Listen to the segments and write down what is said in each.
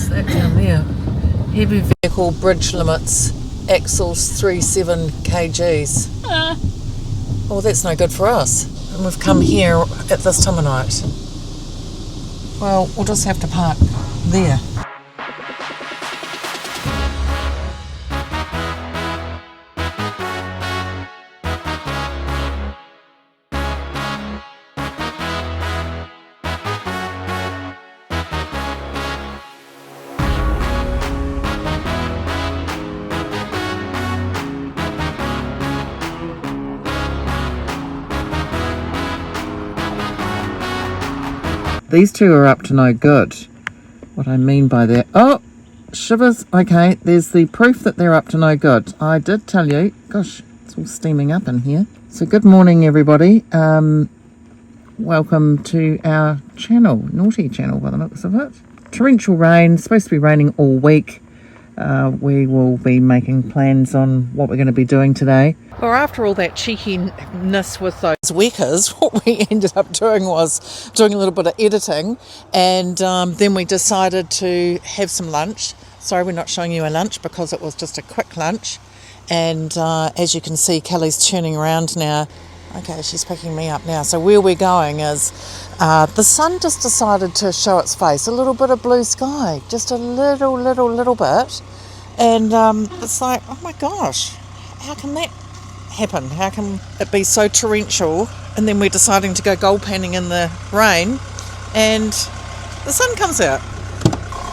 What's that down there? Heavy vehicle bridge limits, axles 37 kgs. Oh, that's no good for us. And we've come here at this time of night. Well, we'll just have to park there. These two are up to no good. What I mean by that... Oh! Shivers. Okay, there's the proof that they're up to no good. I did tell you. Gosh, it's all steaming up in here. So good morning, everybody. Welcome to our channel. Naughty channel by the looks of it. Torrential rain. Supposed to be raining all week. We will be making plans on what we're going to be doing today. Well, after all that cheekiness with those wekas, what we ended up doing was doing a little bit of editing, and then we decided to have some lunch. Sorry, we're not showing you a lunch because it was just a quick lunch. And as you can see, Kelly's turning around now. Okay, she's picking me up now. So where we're going is the sun just decided to show its face. A little bit of blue sky, just a little bit. And it's like, oh my gosh, how can that happen? How can it be so torrential? And then we're deciding to go gold panning in the rain and the sun comes out.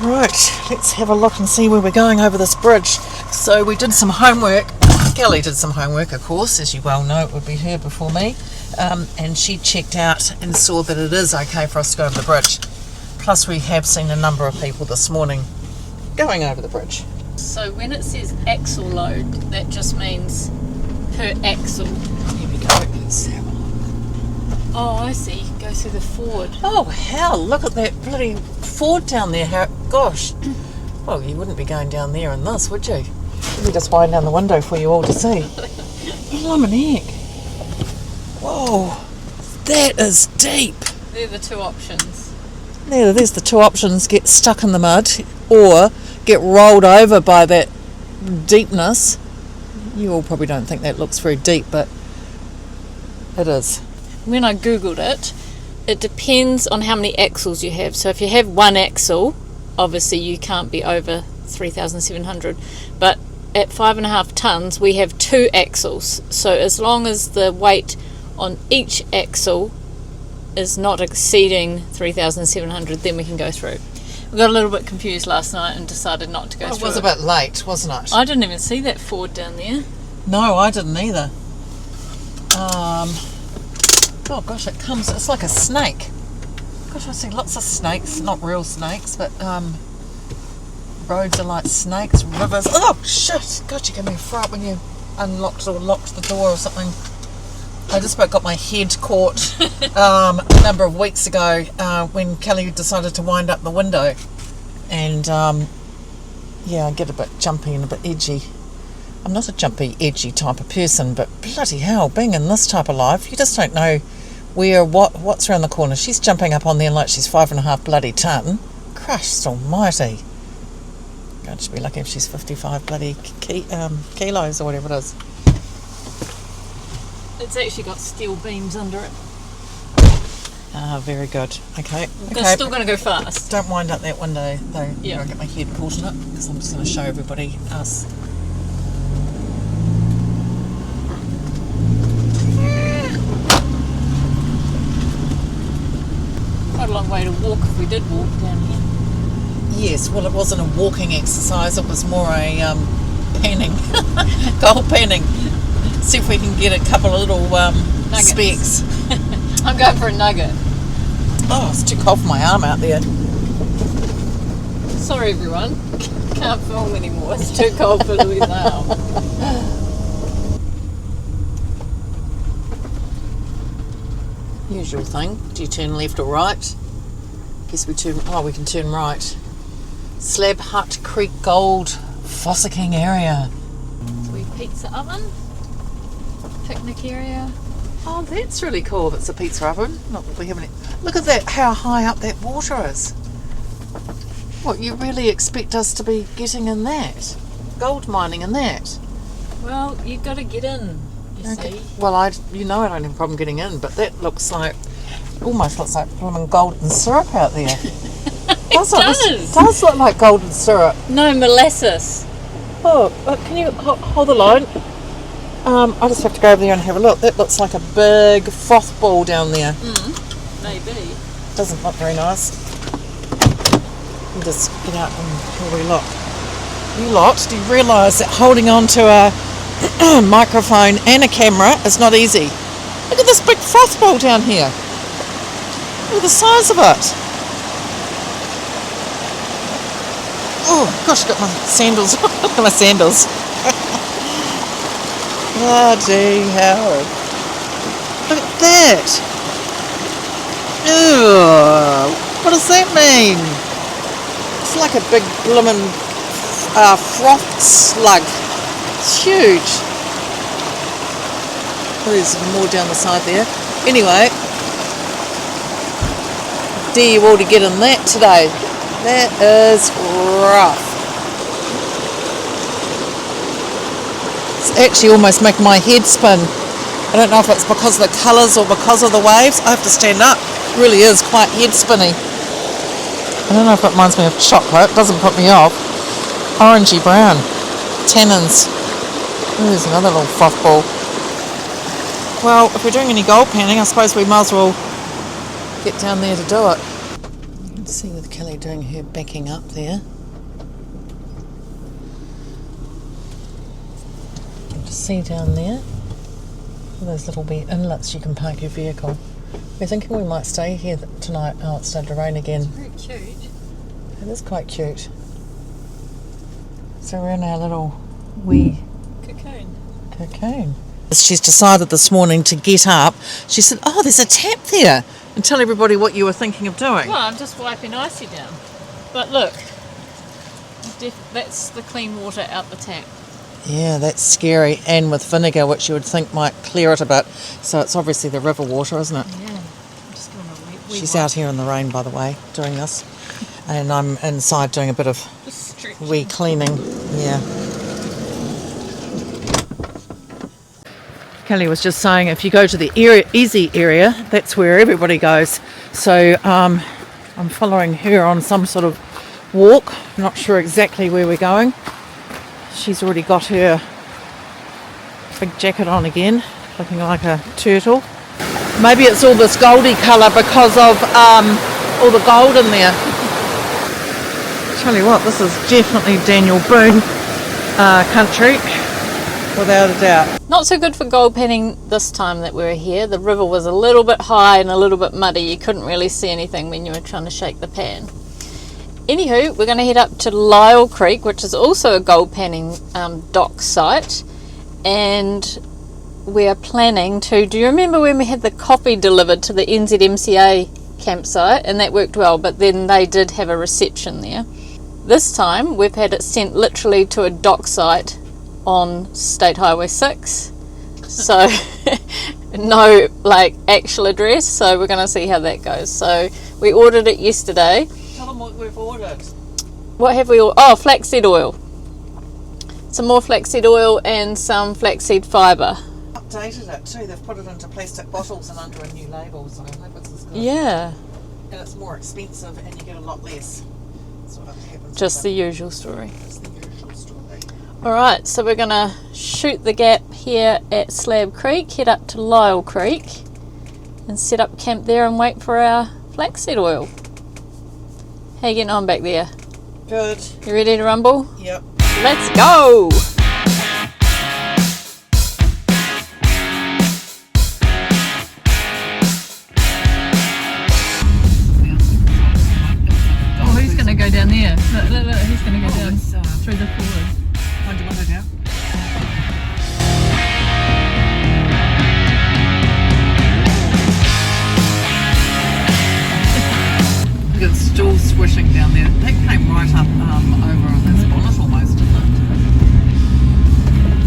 Right, let's have a look and see where we're going over this bridge. So we did some homework. Kelly did some homework, of course, as you well know, it would be her before me. And she checked out and saw that it is okay for us to go over the bridge. Plus we have seen a number of people this morning going over the bridge. So when it says axle load, that just means per axle. Here we go, let's have a look. Oh, I see. Go through the Ford. Oh, hell, look at that bloody Ford down there. Gosh. Well, you wouldn't be going down there in this, would you? Let me just wind down the window for you all to see. Blimey heck. Whoa, that is deep. They're the two options. There's the two options. Get stuck in the mud or get rolled over by that deepness. You all probably don't think that looks very deep, but it is. When I googled it, it depends on how many axles you have. So if you have one axle, obviously you can't be over 3,700. But at 5.5 tons, we have two axles. So as long as the weight on each axle is not exceeding 3,700, then we can go through. We got a little bit confused last night and decided not to go through. It was a bit late, wasn't it? I didn't even see that Ford down there. No, I didn't either. Oh gosh, it's like a snake. Gosh, I see lots of snakes, not real snakes, but roads are like snakes, rivers. Oh shit! God, you gave me a fright when you unlocked or locked the door or something. I just about got my head caught a number of weeks ago when Kelly decided to wind up the window, and yeah, I get a bit jumpy and a bit edgy. I'm not a jumpy, edgy type of person, but bloody hell, being in this type of life, you just don't know what's around the corner. She's jumping up on there like she's 5.5 bloody ton. Christ almighty. God, she'd be lucky if she's 55 bloody kilos or whatever it is. It's actually got steel beams under it. Ah, very good. Okay. We're still going to go fast. Don't wind up that window though. Yeah. I'll get my head caught in it because I'm just going to show everybody us. Quite a long way to walk if we did walk down here. Yes, well, it wasn't a walking exercise, it was more a panning, gold panning. See if we can get a couple of little specks. I'm going for a nugget. Oh, it's too cold for my arm out there. Sorry everyone, can't film anymore, it's too cold for Louise' arm. Usual thing, do you turn left or right? Guess we can turn right. Slab Hut Creek Gold Fossicking area. Sweet pizza oven, picnic area. Oh, that's really cool if it's a pizza oven. Not that we have any. Look at that, how high up that water is. What, you really expect us to be getting in that? Gold mining in that? Well, you've got to get in, you see. Well, I don't have a problem getting in, but that looks like, almost looks like blooming golden syrup out there. It does look like golden syrup. No, molasses. Oh, can you hold the line? I just have to go over there and have a look. That looks like a big froth ball down there. Maybe. Doesn't look very nice. We'll just get out and have a wee look. You lot, do you realise that holding on to a microphone and a camera is not easy? Look at this big froth ball down here. Look at the size of it. Oh gosh, got my sandals. Look at my sandals. Bloody hell. Look at that. Ew. What does that mean? It's like a big bloomin' froth slug. It's huge. Oh, there's more down the side there. Anyway, dare you all to get in that today. That is rough. It's actually almost making my head spin. I don't know if it's because of the colours or because of the waves. I have to stand up. It really is quite head spinny. I don't know if it reminds me of chocolate. It doesn't put me off. Orangey brown. Tannins. Ooh, there's another little froth ball. Well, if we're doing any gold panning, I suppose we might as well get down there to do it. Let's see with Kelly doing her backing up there. You can just see down there those little wee inlets you can park your vehicle. We're thinking we might stay here tonight. Oh, it started to rain again. It's very cute. It is quite cute. So we're in our little wee cocoon. She's decided this morning to get up. She said, oh, there's a tap there. And tell everybody what you were thinking of doing. Well, I'm just wiping icy down. But look, that's the clean water out the tap. Yeah, that's scary. And with vinegar, which you would think might clear it a bit. So it's obviously the river water, isn't it? Yeah. I'm just doing a wee She's out here in the rain, by the way, doing this. And I'm inside doing a bit of wee cleaning. Yeah. Kelly was just saying if you go to the easy area, that's where everybody goes. So I'm following her on some sort of walk. I'm not sure exactly where we're going. She's already got her big jacket on again, looking like a turtle. Maybe it's all this goldy colour because of all the gold in there. Tell you what, this is definitely Daniel Boone country, without a doubt. Not so good for gold panning this time that we were here. The river was a little bit high and a little bit muddy. You couldn't really see anything when you were trying to shake the pan. Anywho, we're going to head up to Lyall Creek, which is also a gold panning dock site. And we are planning to... Do you remember when we had the coffee delivered to the NZMCA campsite? And that worked well, but then they did have a reception there. This time, we've had it sent literally to a dock site on State Highway 6, so no actual address, so we're going to see how that goes. So we ordered it yesterday. Tell them what we've ordered. What have we ordered? Oh, flaxseed oil, some more flaxseed oil and some flaxseed fibre. Updated it too. They've put it into plastic bottles and under a new label, so I hope it's as good. Yeah, and it's more expensive and you get a lot less. That's what happens. Just the usual story. All right, so we're going to shoot the gap here at Slab Creek, head up to Lyall Creek and set up camp there and wait for our flaxseed oil. How you getting on back there? Good. You ready to rumble? Yep. Let's go! Oh, who's going to go down there? Look, who's going to go down through the forward. Down. It's still swishing down there. That came right up over on this bonnet almost, didn't it?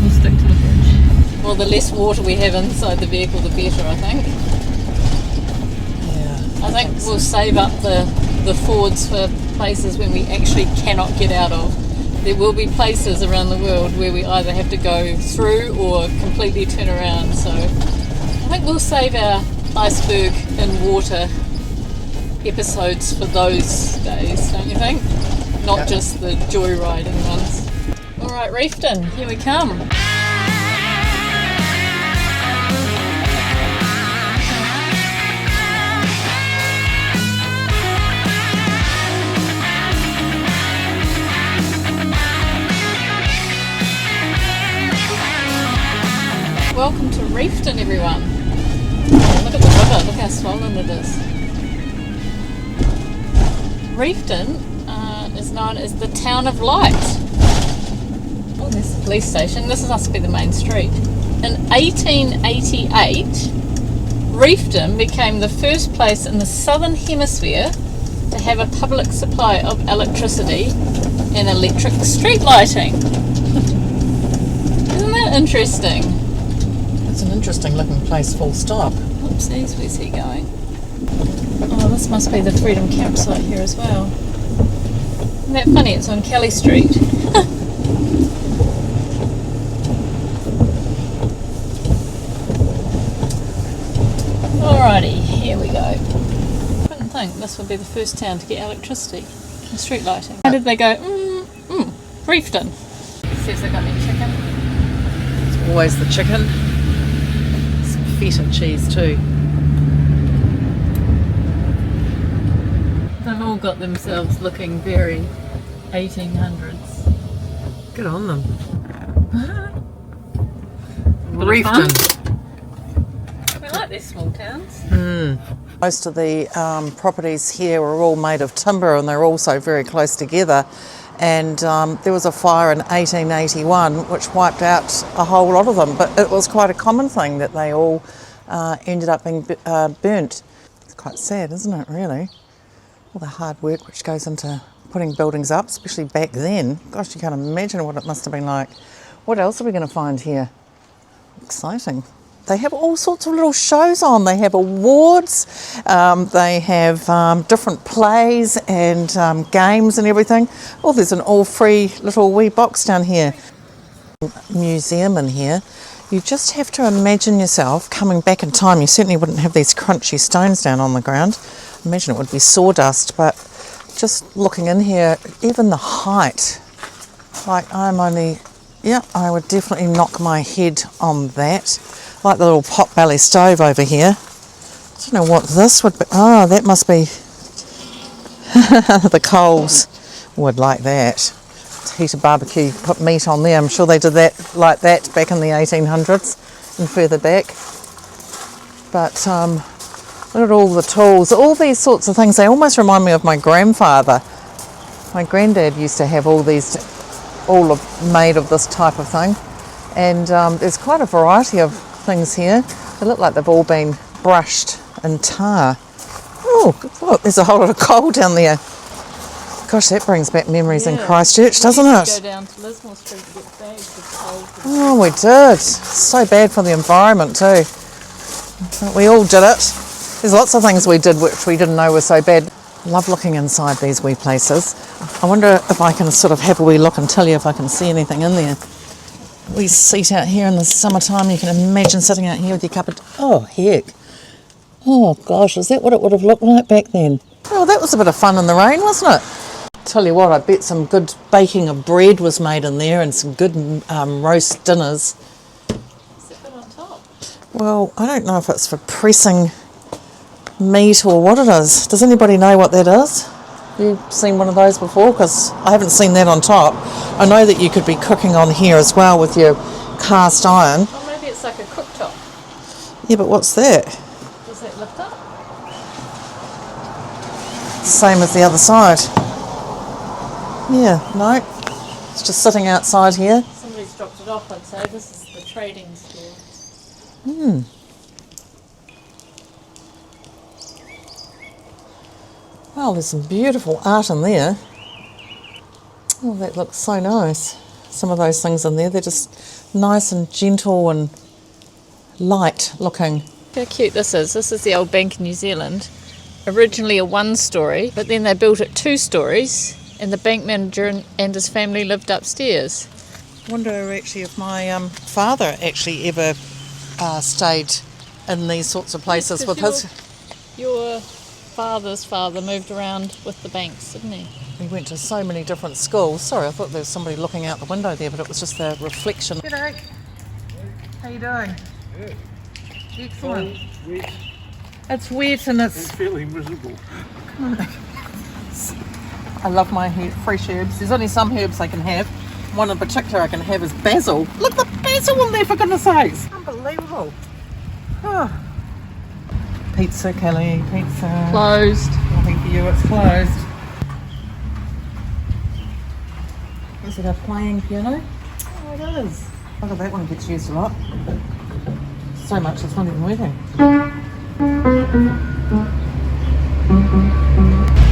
We'll stick to the bridge. Well, the less water we have inside the vehicle, the better, I think. Yeah. I think we'll save up the Fords for places when we actually cannot get out of. There will be places around the world where we either have to go through or completely turn around. So I think we'll save our iceberg in water episodes for those days, don't you think? Not just the joyriding ones. Alright, Reefton, here we come. Welcome to Reefton, everyone. Oh, look at the river, look how swollen it is. Reefton is known as the town of light. Oh, there's the police station. This must be the main street. In 1888, Reefton became the first place in the southern hemisphere to have a public supply of electricity and electric street lighting. Isn't that interesting? It's an interesting looking place, full stop. Oopsies, where's he going? Oh, this must be the Freedom campsite here as well. Isn't that funny? It's on Kelly Street. Alrighty, here we go. I couldn't think this would be the first town to get electricity and street lighting. How did they go, Reefton? See if they've got any chicken. It's always the chicken. Some feta cheese too. They've all got themselves looking very 1800s. Good on them. Reefton. We like these small towns. Most of the properties here are all made of timber and they're also very close together. And there was a fire in 1881 which wiped out a whole lot of them, but it was quite a common thing that they all ended up being burnt. It's quite sad, isn't it, really? All the hard work which goes into putting buildings up, especially back then. Gosh, you can't imagine what it must have been like. What else are we going to find here? Exciting. They have all sorts of little shows on. They have awards, they have different plays and games and everything. Oh, there's an all-free little wee box down here. Museum in here. You just have to imagine yourself coming back in time. You certainly wouldn't have these crunchy stones down on the ground. Imagine it would be sawdust, but just looking in here, even the height, like I would definitely knock my head on that. Like the little pot-belly stove over here. I don't know what this would be. Oh, that must be the coals. Would like that. Heat a barbecue, put meat on there. I'm sure they did that like that back in the 1800s and further back. But look at all the tools, all these sorts of things. They almost remind me of my grandfather. My granddad used to have all these, made of this type of thing. And there's quite a variety of things here. They look like they've all been brushed in tar. Oh, look, there's a whole lot of coal down there. Gosh, that brings back memories in Christchurch, doesn't it? Go down to Lismore Street to get bags of coal. Oh, we did. So bad for the environment too. We all did it. There's lots of things we did which we didn't know were so bad. Love looking inside these wee places. I wonder if I can sort of have a wee look and tell you if I can see anything in there. We seat out here in the summertime. You can imagine sitting out here with your cup of... Oh, heck. Oh, gosh, is that what it would have looked like back then? Oh, that was a bit of fun in the rain, wasn't it? Tell you what, I bet some good baking of bread was made in there and some good roast dinners. Is it good on top? Well, I don't know if it's for pressing meat or what it is. Does anybody know what that is? You seen one of those before? Because I haven't seen that on top. I know that you could be cooking on here as well with your cast iron. Or maybe it's like a cooktop. Yeah, but what's that? Does that lift up? Same as the other side. Yeah, no. It's just sitting outside here. Somebody's dropped it off, I'd say. This is the trading store. Well, there's some beautiful art in there. Oh, that looks so nice. Some of those things in there, they're just nice and gentle and light looking. Look how cute this is. This is the old Bank of New Zealand. originally a 1-story, but then they built it 2 stories, and the bank manager and his family lived upstairs. I wonder actually if my father actually ever stayed in these sorts of places with his... Your father's father moved around with the banks, didn't he? He went to so many different schools. Sorry, I thought there was somebody looking out the window there, but it was just the reflection. G'day. How you doing? Good. Excellent. Wet. It's wet and it's... I'm feeling miserable. I love my fresh herbs. There's only some herbs I can have. One in particular I can have is basil. Look, the basil in there, for goodness sakes. Unbelievable. Oh. Pizza, Kelly, pizza. Closed. Nothing for you, it's closed. Is it a playing piano? Oh, it is. Look at that one, gets used a lot. So much it's not even working.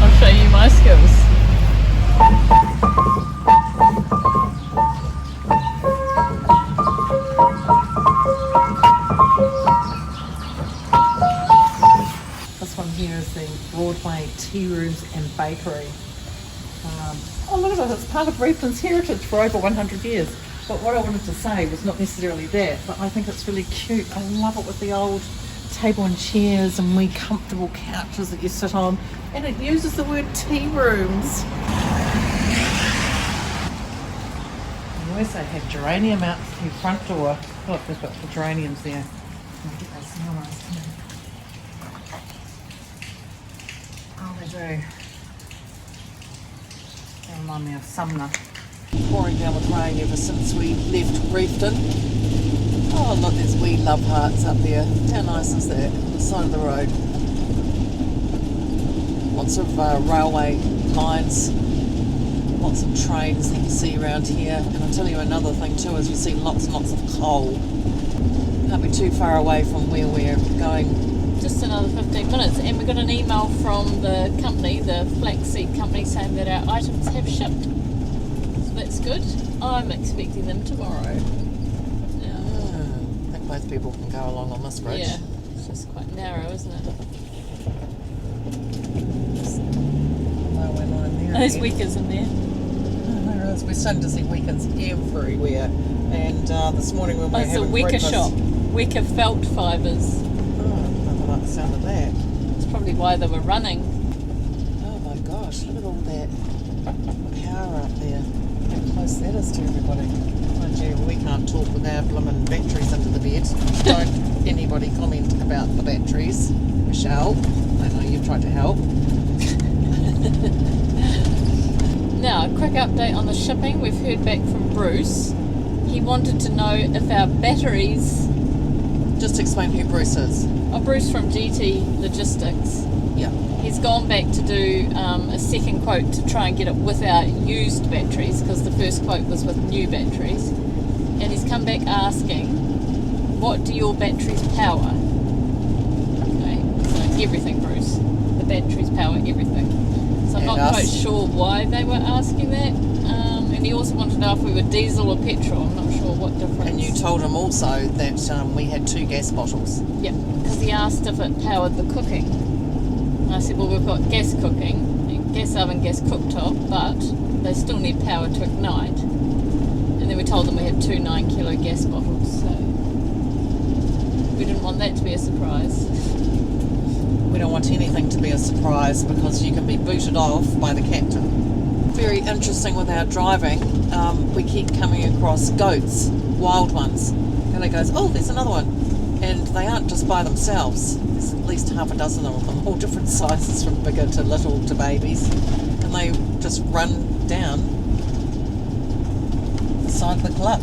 I'll show you my skills. This one here is the Broadway Tea Rooms and Bakery. Oh, look at it, it's part of Reefton's heritage for over 100 years. But what I wanted to say was not necessarily that, but I think it's really cute. I love it with the old table and chairs and wee comfortable couches that you sit on. And it uses the word tea rooms. You also have geranium out the front door. Look, they've got the geraniums there. I'll get those smell nice, come on. Oh, they do. They remind me of Sumner. Pouring down with rain ever since we left Reefton. Oh look, there's wee love hearts up there. How nice is that? On the side of the road. Lots of railway lines. Lots of trains that you see around here. And I'll tell you another thing too, is you see lots and lots of coal. Can't be too far away from where we're going. Just another 15 minutes, and we got an email from the company, the flaxseed company, saying that our items have shipped. So that's good. I'm expecting them tomorrow. I think both people can go along on this bridge. Yeah, it's just quite narrow, isn't it? No, we're not in there. There's wekas in there. Oh, there is. We're starting to see weekends everywhere. And this morning when we were It's a having weka breakfast... shop. Weka felt fibres. I like the sound of that. That's probably why they were running. Oh my gosh, look at all that power up there. How close that is to everybody. Mind you, we can't talk with our blooming batteries under the bed. Don't anybody comment about the batteries. Michelle, I know you've tried to help. Now, a quick update on the shipping. We've heard back from Bruce. He wanted to know if our batteries... Just explain who Bruce is. Oh, Bruce from GT Logistics. Yeah. He's gone back to do a second quote to try and get it without used batteries, because the first quote was with new batteries. And he's come back asking, what do your batteries power? Okay, so everything, Bruce. The batteries power everything. So I'm And not us. quite sure why they were asking that. And he also wanted to know if we were diesel or petrol. I'm not sure what difference. And you told him also that we had 2 gas bottles. Yeah, because he asked if it powered the cooking. And I said, well, we've got gas cooking, gas oven, gas cooktop, but they still need power to ignite. And then we told them we had 2 9-kilo gas bottles, so we didn't want that to be a surprise. We don't want anything to be a surprise because you can be booted off by the captain. Very interesting with our driving, we keep coming across goats, wild ones. And it goes, oh, there's another one. And they aren't just by themselves. There's at least half a dozen of them, all different sizes from bigger to little to babies. And they just run down the side of the cliff.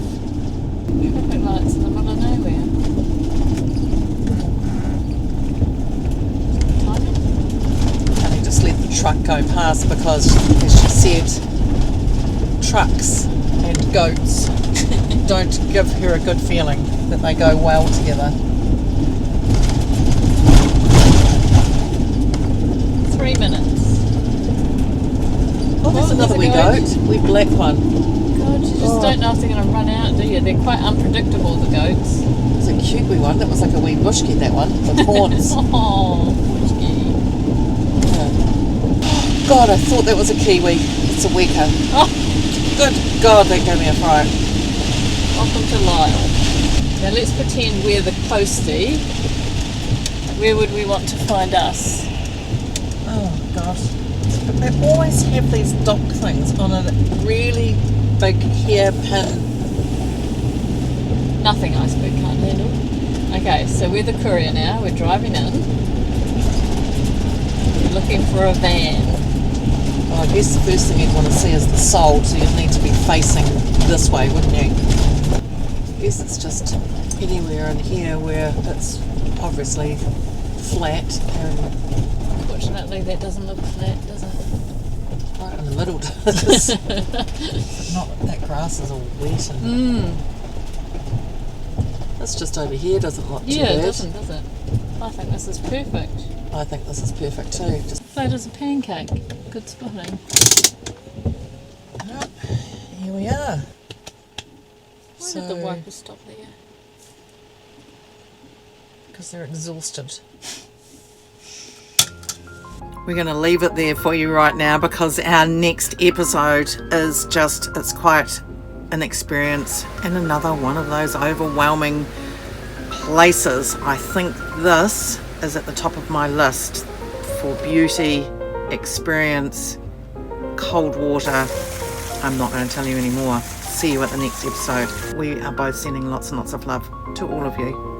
Traffic lights in the middle of nowhere. And they just let the truck go past because, as she said, trucks and goats don't give her a good feeling that they go well together. 3 minutes. Oh, there's another wee goat. Wee black one. God, you just don't know if they're going to run out, do you? They're quite unpredictable, the goats. It's a cute wee one. That was like a wee bushki, that one, with horns. Oh, bushki. God, I thought that was a kiwi. It's a weka. Oh, Good God, that gave me a fright. welcome to Lyall. Now let's pretend we're the postie. Where would we want to find us? Oh gosh. They always have these dock things on a really big hairpin. Nothing Iceberg can't handle. Okay, so we're the courier now. We're driving in. We're looking for a van. Well, I guess the first thing you'd want to see is the sole, so you'd need to be facing this way, wouldn't you? I guess it's just anywhere in here where it's obviously flat and Fortunately, that doesn't look flat, does it? right in the middle does. Not that grass is all wet and this just over here doesn't look too Yeah, bad. it doesn't, does it? I think this is perfect. I think this is perfect too. Just Flat as a pancake. Good spotting. oh, here we are. Why did the wiper stop there? Because they're exhausted. We're going to leave it there for you right now because our next episode is just, it's quite an experience and another one of those overwhelming places. I think this is at the top of my list for beauty, experience, cold water. I'm not going to tell you anymore. See you at the next episode. We are both sending lots and lots of love to all of you.